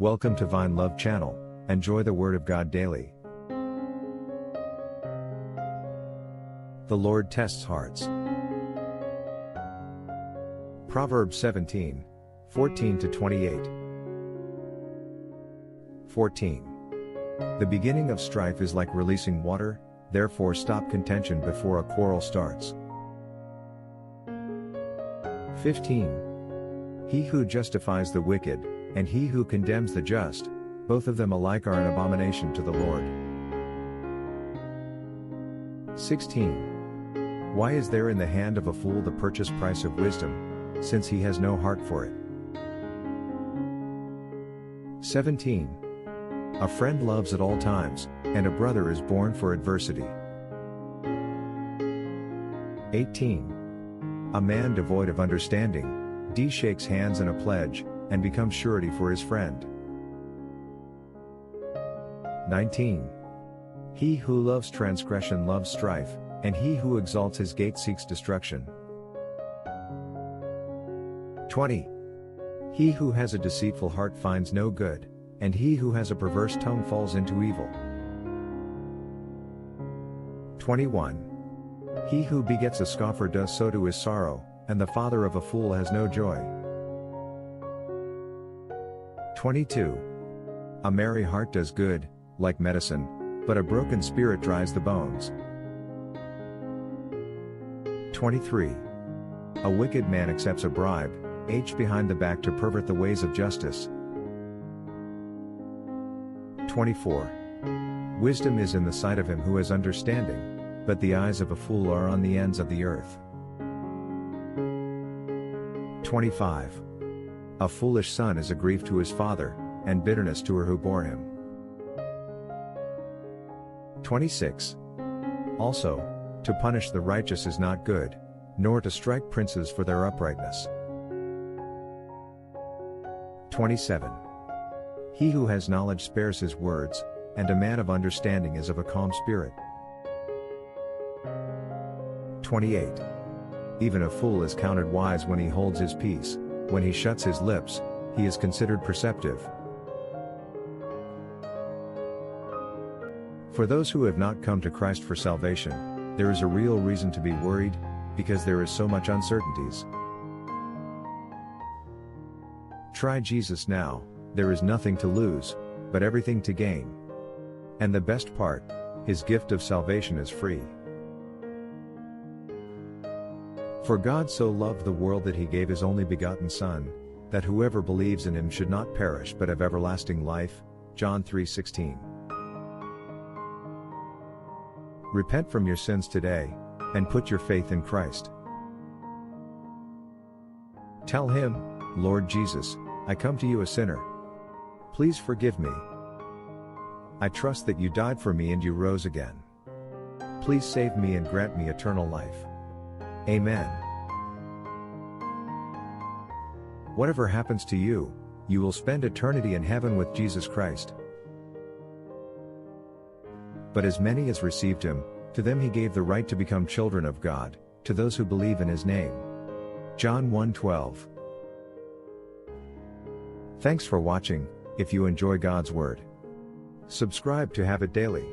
Welcome to Vine Love Channel. Enjoy the Word of God daily. The Lord tests hearts. Proverbs 17, 14-28. 14. The beginning of strife is like releasing water, therefore stop contention before a quarrel starts. 15. He who justifies the wicked, and he who condemns the just, both of them alike are an abomination to the Lord. 16. Why is there in the hand of a fool the purchase price of wisdom, since he has no heart for it? 17. A friend loves at all times, and a brother is born for adversity. 18. A man devoid of understanding, shakes hands in a pledge, and becomes surety for his friend. 19. He who loves transgression loves strife, and he who exalts his gate seeks destruction. 20. He who has a deceitful heart finds no good, and he who has a perverse tongue falls into evil. 21. He who begets a scoffer does so to his sorrow, and the father of a fool has no joy. 22. A merry heart does good, like medicine, but a broken spirit dries the bones. 23. A wicked man accepts a bribe, behind the back to pervert the ways of justice. 24. Wisdom is in the sight of him who has understanding, but the eyes of a fool are on the ends of the earth. 25. A foolish son is a grief to his father, and bitterness to her who bore him. 26. Also, to punish the righteous is not good, nor to strike princes for their uprightness. 27. He who has knowledge spares his words, and a man of understanding is of a calm spirit. 28. Even a fool is counted wise when he holds his peace, when he shuts his lips, he is considered perceptive. For those who have not come to Christ for salvation, there is a real reason to be worried, because there is so much uncertainties. Try Jesus now, there is nothing to lose, but everything to gain. And the best part, His gift of salvation is free. For God so loved the world that He gave His only begotten Son, that whoever believes in Him should not perish but have everlasting life. John 3:16. Repent from your sins today, and put your faith in Christ. Tell Him, Lord Jesus, I come to you a sinner. Please forgive me. I trust that you died for me and you rose again. Please save me and grant me eternal life. Amen. Whatever happens to you, you will spend eternity in heaven with Jesus Christ. But as many as received Him, to them He gave the right to become children of God, to those who believe in His name. John 1:12. Thanks for watching. If you enjoy God's Word, subscribe to have it daily.